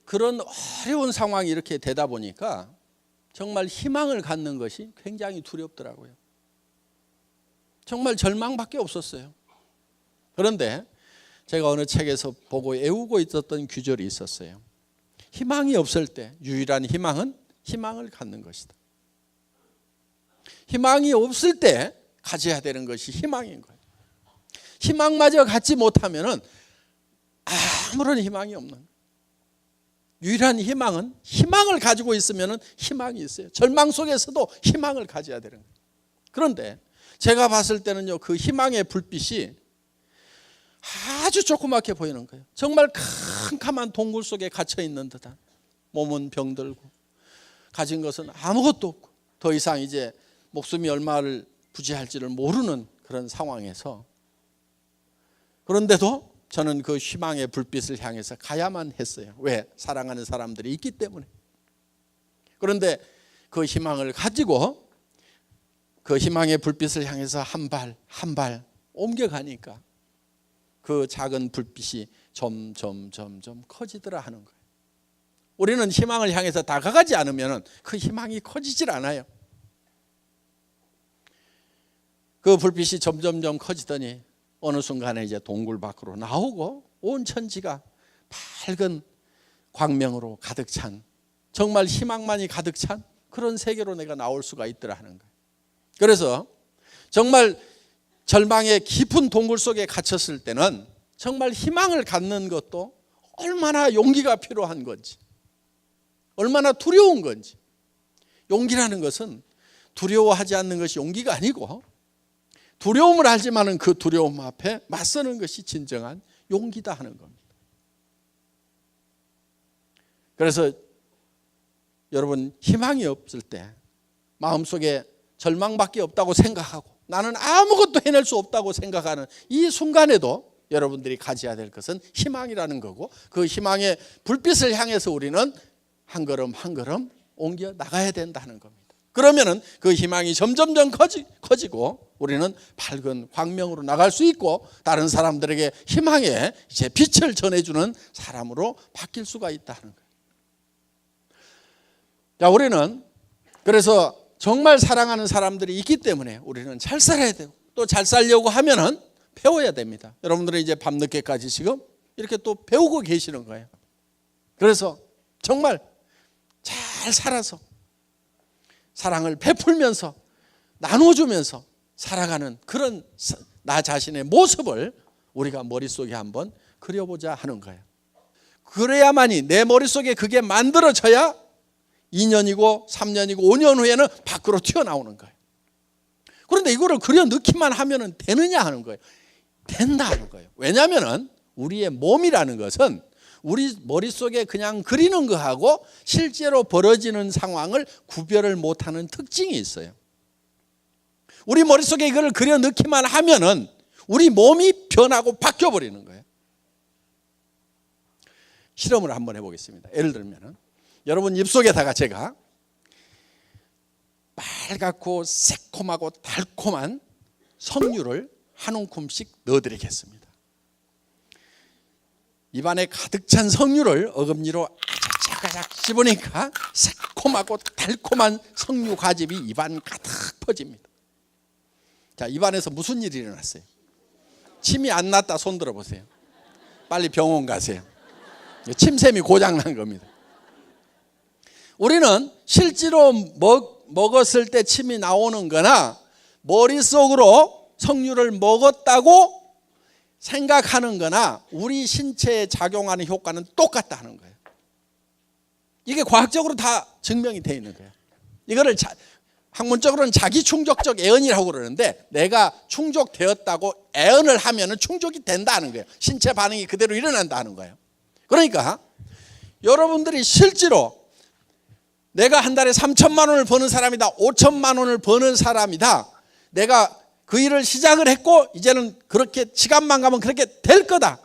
그런 어려운 상황이 이렇게 되다 보니까 정말 희망을 갖는 것이 굉장히 두렵더라고요. 정말 절망밖에 없었어요. 그런데 제가 어느 책에서 보고 애우고 있었던 규절이 있었어요. 희망이 없을 때 유일한 희망은 희망을 갖는 것이다. 희망이 없을 때 가져야 되는 것이 희망인 거예요. 희망마저 갖지 못하면 아무런 희망이 없는 거예요. 유일한 희망은 희망을 가지고 있으면 희망이 있어요. 절망 속에서도 희망을 가져야 되는 거예요. 그런데 제가 봤을 때는요, 그 희망의 불빛이 아주 조그맣게 보이는 거예요. 정말 캄캄한 동굴 속에 갇혀 있는 듯한, 몸은 병들고 가진 것은 아무것도 없고 더 이상 이제 목숨이 얼마를 부지할지를 모르는 그런 상황에서, 그런데도 저는 그 희망의 불빛을 향해서 가야만 했어요. 왜? 사랑하는 사람들이 있기 때문에. 그런데 그 희망을 가지고 그 희망의 불빛을 향해서 한 발 한 발 옮겨가니까 그 작은 불빛이 점점 커지더라 하는 거예요. 우리는 희망을 향해서 다가가지 않으면 그 희망이 커지질 않아요. 그 불빛이 점점 커지더니 어느 순간에 이제 동굴 밖으로 나오고 온 천지가 밝은 광명으로 가득 찬, 정말 희망만이 가득 찬 그런 세계로 내가 나올 수가 있더라 하는 거예요. 그래서 정말 절망의 깊은 동굴 속에 갇혔을 때는 정말 희망을 갖는 것도 얼마나 용기가 필요한 건지, 얼마나 두려운 건지. 용기라는 것은 두려워하지 않는 것이 용기가 아니고, 두려움을 알지만은 그 두려움 앞에 맞서는 것이 진정한 용기다 하는 겁니다. 그래서 여러분, 희망이 없을 때, 마음속에 절망밖에 없다고 생각하고 나는 아무것도 해낼 수 없다고 생각하는 이 순간에도 여러분들이 가져야 될 것은 희망이라는 거고, 그 희망의 불빛을 향해서 우리는 한 걸음 한 걸음 옮겨 나가야 된다는 겁니다. 그러면은 그 희망이 점점 커지고 우리는 밝은 광명으로 나갈 수 있고, 다른 사람들에게 희망의 이제 빛을 전해주는 사람으로 바뀔 수가 있다는 거예요. 자, 우리는 그래서 정말 사랑하는 사람들이 있기 때문에 우리는 잘 살아야 되고, 또 잘 살려고 하면은 배워야 됩니다. 여러분들은 이제 밤늦게까지 지금 이렇게 또 배우고 계시는 거예요. 그래서 정말 잘 살아서 사랑을 베풀면서 나눠주면서 살아가는 그런 나 자신의 모습을 우리가 머릿속에 한번 그려보자 하는 거예요. 그래야만이 내 머릿속에 그게 만들어져야 2년이고 3년이고 5년 후에는 밖으로 튀어나오는 거예요. 그런데 이거를 그려 넣기만 하면 되느냐 하는 거예요. 된다 하는 거예요. 왜냐하면 우리의 몸이라는 것은 우리 머릿속에 그냥 그리는 거하고 실제로 벌어지는 상황을 구별을 못하는 특징이 있어요. 우리 머릿속에 이걸 그려 넣기만 하면은 우리 몸이 변하고 바뀌어버리는 거예요. 실험을 한번 해보겠습니다. 예를 들면은 여러분 입속에다가 제가 빨갛고 새콤하고 달콤한 석류를 한 움큼씩 넣어드리겠습니다. 입안에 가득 찬 석류를 어금니로 아작아작 씹으니까 새콤하고 달콤한 석류 과즙이 입안 가득 퍼집니다. 자, 입안에서 무슨 일이 일어났어요? 침이 안 났다 손 들어보세요. 빨리 병원 가세요. 침샘이 고장난 겁니다. 우리는 실제로 먹었을 때 침이 나오는 거나 머릿속으로 석류를 먹었다고 생각하는 거나 우리 신체에 작용하는 효과는 똑같다 하는 거예요. 이게 과학적으로 다 증명이 되어 있는 거예요. 이거를 학문적으로는 자기충족적 애언이라고 그러는데, 내가 충족되었다고 애언을 하면 충족이 된다는 거예요. 신체 반응이 그대로 일어난다는 거예요. 그러니까 여러분들이 실제로 내가 한 달에 3천만 원을 버는 사람이다, 5천만 원을 버는 사람이다, 내가 그 일을 시작을 했고 이제는 그렇게 시간만 가면 그렇게 될 거다,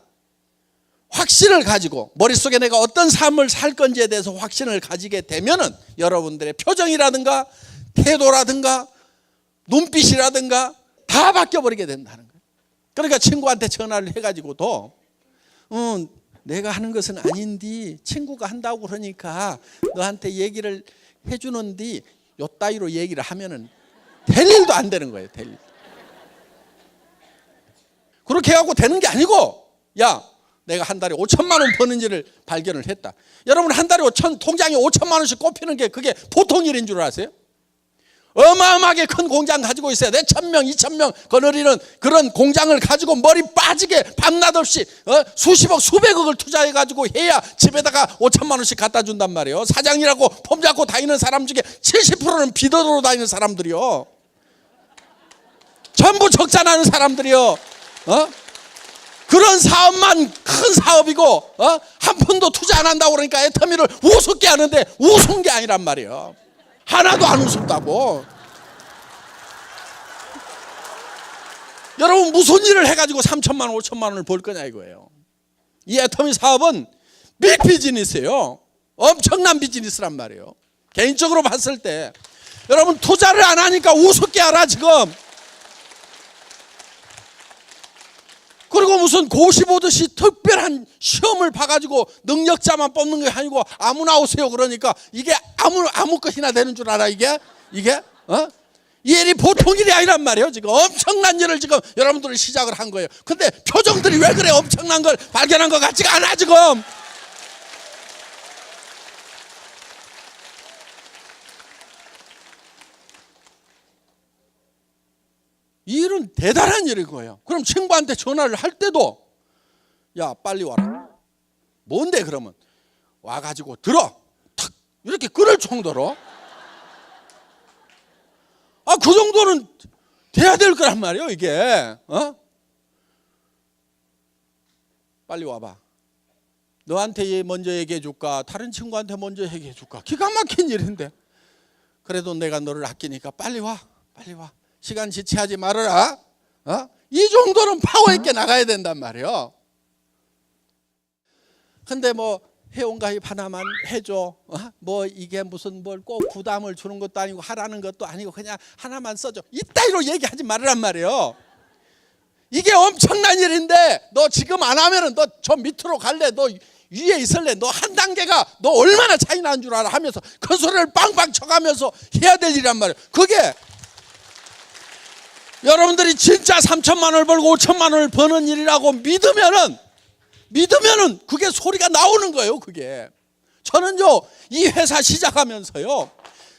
확신을 가지고 머릿속에 내가 어떤 삶을 살 건지에 대해서 확신을 가지게 되면은 여러분들의 표정이라든가 태도라든가 눈빛이라든가 다 바뀌어버리게 된다는 거예요. 그러니까 친구한테 전화를 해가지고도 내가 하는 것은 아닌데 친구가 한다고 그러니까 너한테 얘기를 해주는데 요 따위로 얘기를 하면은 될 일도 안 되는 거예요. 될 일. 그렇게 해갖고 되는 게 아니고, 야, 내가 한 달에 5천만 원 버는지를 발견을 했다. 여러분, 한 달에 통장에 5천만 원씩 꼽히는 게 그게 보통 일인 줄 아세요? 어마어마하게 큰 공장 가지고 있어야 돼. 1,000명, 2,000명 거느리는 그런 공장을 가지고 머리 빠지게 밤낮 없이 수십억, 수백억을 투자해가지고 해야 집에다가 5천만 원씩 갖다 준단 말이에요. 사장이라고 폼 잡고 다니는 사람 중에 70%는 비더로 다니는 사람들이요. 전부 적자 나는 사람들이요. 그런 사업만 큰 사업이고 한 푼도 투자 안 한다고 그러니까 애터미를 우습게 하는데 우스운 게 아니란 말이에요. 하나도 안 우습다고. 여러분 무슨 일을 해가지고 3천만 원 5천만 원을 벌 거냐 이거예요. 이 애터미 사업은 빅 비즈니스예요. 엄청난 비즈니스란 말이에요. 개인적으로 봤을 때 여러분 투자를 안 하니까 우습게 알아 지금. 그리고 무슨 고시 보듯이 특별한 시험을 봐가지고 능력자만 뽑는 게 아니고 아무나 오세요 그러니까 이게 아무 것이나 되는 줄 알아 이게 이 일이 보통 일이 아니란 말이에요. 지금 엄청난 일을 지금 여러분들이 시작을 한 거예요. 근데 표정들이 왜 그래? 엄청난 걸 발견한 것 같지가 않아 지금. 이 일은 대단한 일인 거예요. 그럼 친구한테 전화를 할 때도 야 빨리 와라. 뭔데 그러면 와가지고 들어 탁 이렇게 끊을 정도로 그 정도는 돼야 될 거란 말이에요 이게. 빨리 와봐. 너한테 먼저 얘기해 줄까 다른 친구한테 먼저 얘기해 줄까 기가 막힌 일인데 그래도 내가 너를 아끼니까 빨리 와 빨리 와. 시간 지체하지 말아라. 이 정도는 파워 있게 나가야 된단 말이에요. 근데 뭐 회원가입 하나만 해줘. 뭐 이게 무슨 뭘 꼭 부담을 주는 것도 아니고 하라는 것도 아니고 그냥 하나만 써줘. 이따위로 얘기하지 말으란 말이에요. 이게 엄청난 일인데 너 지금 안 하면은 너 저 밑으로 갈래? 너 위에 있을래? 너 한 단계가 너 얼마나 차이 나는 줄 알아? 하면서 그 소리를 빵빵 쳐가면서 해야 될 일이란 말이에요. 그게 여러분들이 진짜 3천만 원을 벌고 5천만 원을 버는 일이라고 믿으면은 그게 소리가 나오는 거예요. 그게 저는요 이 회사 시작하면서요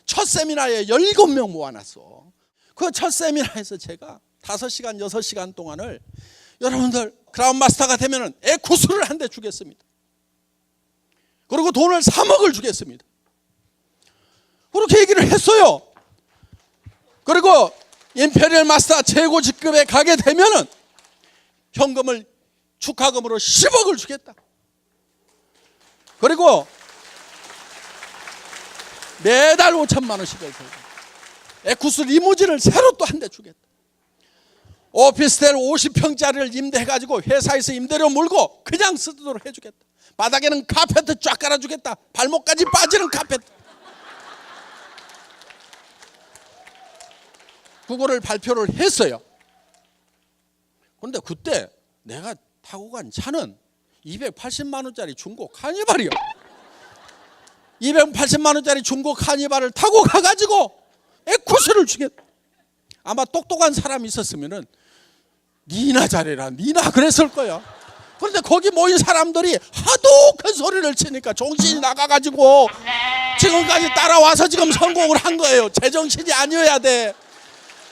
첫 세미나에 17명 모아놨어. 그 첫 세미나에서 제가 5시간 6시간 동안을 여러분들 크라운 마스터가 되면은 에쿠스를 한 대 주겠습니다. 그리고 돈을 3억을 주겠습니다. 그렇게 얘기를 했어요. 그리고 임페리얼 마스터 최고 직급에 가게 되면은 현금을 축하금으로 10억을 주겠다. 그리고 매달 5천만 원씩을 들고 에쿠스 리무진을 새로 또 한 대 주겠다. 오피스텔 50평짜리를 임대해가지고 회사에서 임대료 물고 그냥 쓰도록 해주겠다. 바닥에는 카페트 쫙 깔아주겠다. 발목까지 빠지는 카페트. 그거를 발표를 했어요. 그런데 그때 내가 타고 간 차는 280만 원짜리 중고 카니발이요. 280만 원짜리 중고 카니발을 타고 가가지고 에쿠스를 주겠다. 아마 똑똑한 사람이 있었으면은 니나 잘해라 니나 그랬을 거야. 그런데 거기 모인 사람들이 하도 큰 소리를 치니까 정신이 나가가지고 지금까지 따라와서 지금 성공을 한 거예요. 제정신이 아니어야 돼.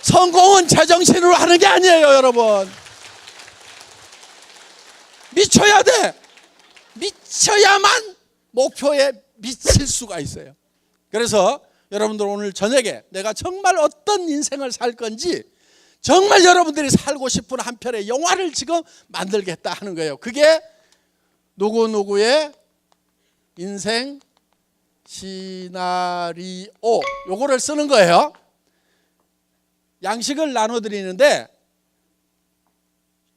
성공은 제정신으로 하는 게 아니에요 여러분. 미쳐야 돼. 미쳐야만 목표에 미칠 수가 있어요. 그래서 여러분들 오늘 저녁에 내가 정말 어떤 인생을 살 건지 정말 여러분들이 살고 싶은 한 편의 영화를 지금 만들겠다 하는 거예요. 그게 누구누구의 인생 시나리오 요거를 쓰는 거예요. 양식을 나눠드리는데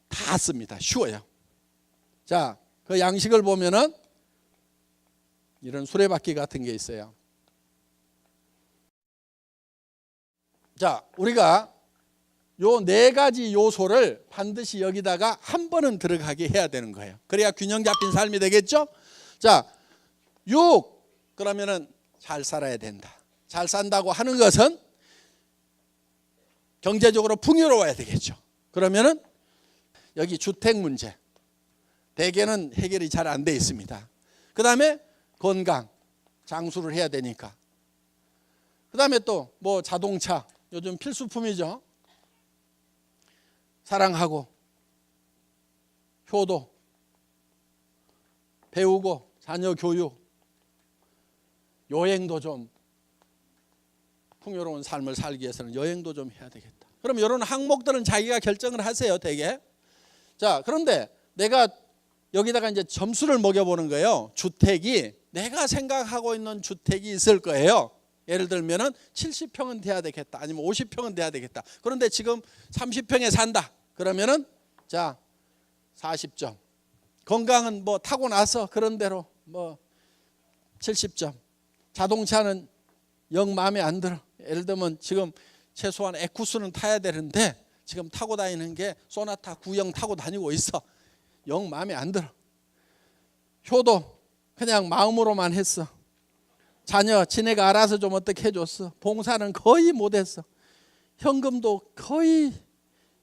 다 씁니다. 쉬워요. 자, 그 양식을 보면은 이런 수레바퀴 같은 게 있어요. 자, 우리가 요 4가지 요소를 반드시 여기다가 한 번은 들어가게 해야 되는 거예요. 그래야 균형 잡힌 삶이 되겠죠? 자, 6 그러면은 잘 살아야 된다. 잘 산다고 하는 것은 경제적으로 풍요로워야 되겠죠. 그러면은 여기 주택 문제 대개는 해결이 잘 안 돼 있습니다. 그 다음에 건강 장수를 해야 되니까. 그 다음에 또 뭐 자동차 요즘 필수품이죠. 사랑하고 효도 배우고 자녀 교육 여행도 좀 풍요로운 삶을 살기 위해서는 여행도 좀 해야 되겠다. 그럼 이런 항목들은 자기가 결정을 하세요 되게. 자, 그런데 내가 여기다가 이제 점수를 먹여보는 거예요. 주택이 내가 생각하고 있는 주택이 있을 거예요. 예를 들면은 70평은 돼야 되겠다. 아니면 50평은 돼야 되겠다. 그런데 지금 30평에 산다. 그러면은 자 40점. 건강은 뭐 타고나서 그런 대로 뭐 70점. 자동차는 영 마음에 안 들어. 예를 들면 지금 최소한 에쿠스는 타야 되는데 지금 타고 다니는 게 소나타 9형 타고 다니고 있어. 영 마음에 안 들어. 효도 그냥 마음으로만 했어. 자녀 지네가 알아서 좀 어떻게 해줬어. 봉사는 거의 못했어. 현금도 거의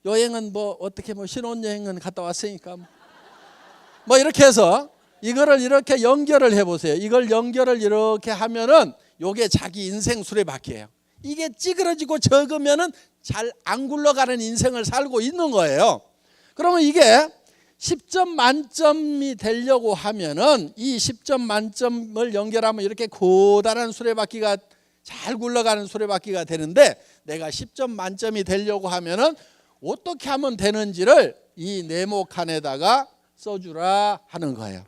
여행은 뭐 어떻게 뭐 신혼여행은 갔다 왔으니까 뭐 이렇게 해서 이거를 이렇게 연결을 해보세요. 이걸 연결을 이렇게 하면은 요게 자기 인생 수레바퀴예요. 이게 찌그러지고 적으면은 잘 안 굴러가는 인생을 살고 있는 거예요. 그러면 이게 10점 만점이 되려고 하면은 이 10점 만점을 연결하면 이렇게 고단한 수레바퀴가 잘 굴러가는 수레바퀴가 되는데 내가 10점 만점이 되려고 하면은 어떻게 하면 되는지를 이 네모칸에다가 써주라 하는 거예요.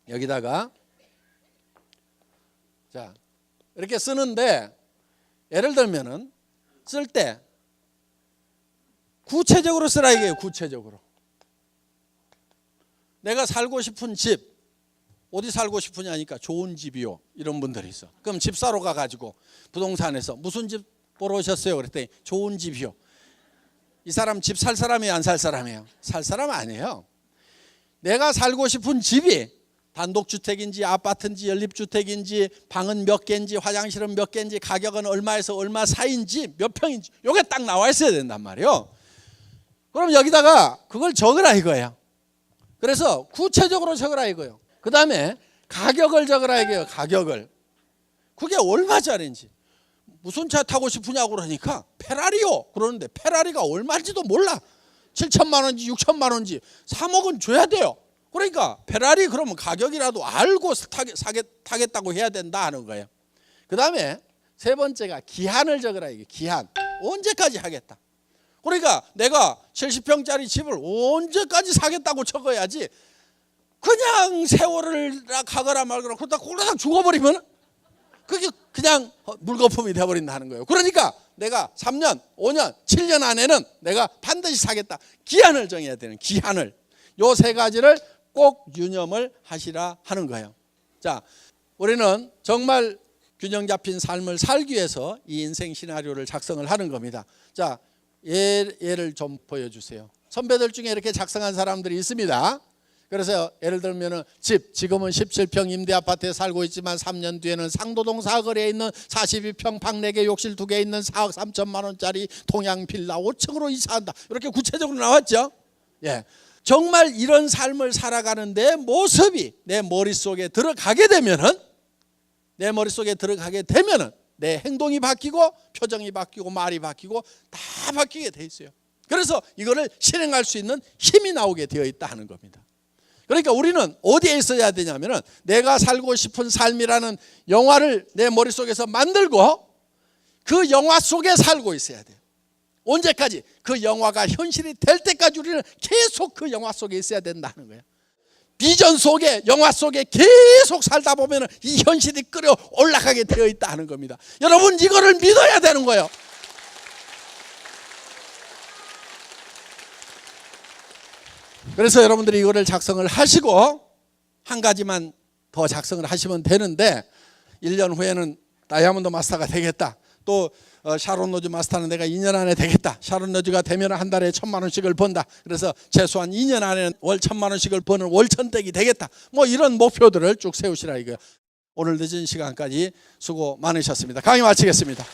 여기다가 자 이렇게 쓰는데 예를 들면은 쓸 때 구체적으로 쓰라 이게요. 구체적으로 내가 살고 싶은 집 어디 살고 싶으냐니까 좋은 집이요 이런 분들이 있어. 그럼 집 사러 가가지고 부동산에서 무슨 집 보러 오셨어요? 그랬더니 좋은 집이요. 이 사람 집 살 사람이에요? 안 살 사람이에요? 살 사람 아니에요. 내가 살고 싶은 집이 단독주택인지 아파트인지 연립주택인지 방은 몇 개인지 화장실은 몇 개인지 가격은 얼마에서 얼마 사이인지 몇 평인지 이게 딱 나와 있어야 된단 말이에요. 그럼 여기다가 그걸 적으라 이거예요. 그래서 구체적으로 적으라 이거예요. 그 다음에 가격을 적으라 이거예요. 가격을. 그게 얼마짜리인지. 무슨 차 타고 싶으냐고 그러니까 페라리요 그러는데 페라리가 얼마인지도 몰라. 7천만 원인지 6천만 원인지 3억은 줘야 돼요. 그러니까 페라리 그러면 가격이라도 알고 타겠다고 해야 된다 하는 거예요. 그 다음에 세 번째가 기한을 적으라 이게 기한. 언제까지 하겠다. 그러니까 내가 70평짜리 집을 언제까지 사겠다고 적어야지 그냥 세월을 가거나 말거나 그러다 꼴딱 죽어버리면 그게 그냥 물거품이 돼버린다는 거예요. 그러니까 내가 3년, 5년, 7년 안에는 내가 반드시 사겠다. 기한을 정해야 되는 기한을. 요 세 가지를 꼭 유념을 하시라 하는 거예요. 자, 우리는 정말 균형 잡힌 삶을 살기 위해서 이 인생 시나리오를 작성을 하는 겁니다. 자, 예를 좀 보여주세요. 선배들 중에 이렇게 작성한 사람들이 있습니다. 그래서 예를 들면은 지금은 17평 임대 아파트에 살고 있지만 3년 뒤에는 상도동 사거리에 있는 42평 방 4개 욕실 2개 있는 4억 3천만 원짜리 동양 빌라 5층으로 이사한다. 이렇게 구체적으로 나왔죠. 예. 정말 이런 삶을 살아가는 내 모습이 내 머릿속에 들어가게 되면은 내 행동이 바뀌고 표정이 바뀌고 말이 바뀌고 다 바뀌게 돼 있어요. 그래서 이거를 실행할 수 있는 힘이 나오게 되어 있다 하는 겁니다. 그러니까 우리는 어디에 있어야 되냐면은 내가 살고 싶은 삶이라는 영화를 내 머릿속에서 만들고 그 영화 속에 살고 있어야 돼요. 언제까지? 그 영화가 현실이 될 때까지 우리는 계속 그 영화 속에 있어야 된다는 거예요. 비전 속에 영화 속에 계속 살다 보면 이 현실이 끌어 올라가게 되어 있다 하는 겁니다. 여러분 이거를 믿어야 되는 거예요. 그래서 여러분들이 이거를 작성을 하시고 한 가지만 더 작성을 하시면 되는데 1년 후에는 다이아몬드 마스터가 되겠다. 또 샤론 로즈 마스터는 내가 2년 안에 되겠다. 샤론 로즈가 되면 한 달에 1,000만 원씩을 번다. 그래서 최소한 2년 안에는 월 1,000만 원씩을 버는 월천댁이 되겠다. 뭐 이런 목표들을 쭉 세우시라 이거예요. 오늘 늦은 시간까지 수고 많으셨습니다. 강의 마치겠습니다.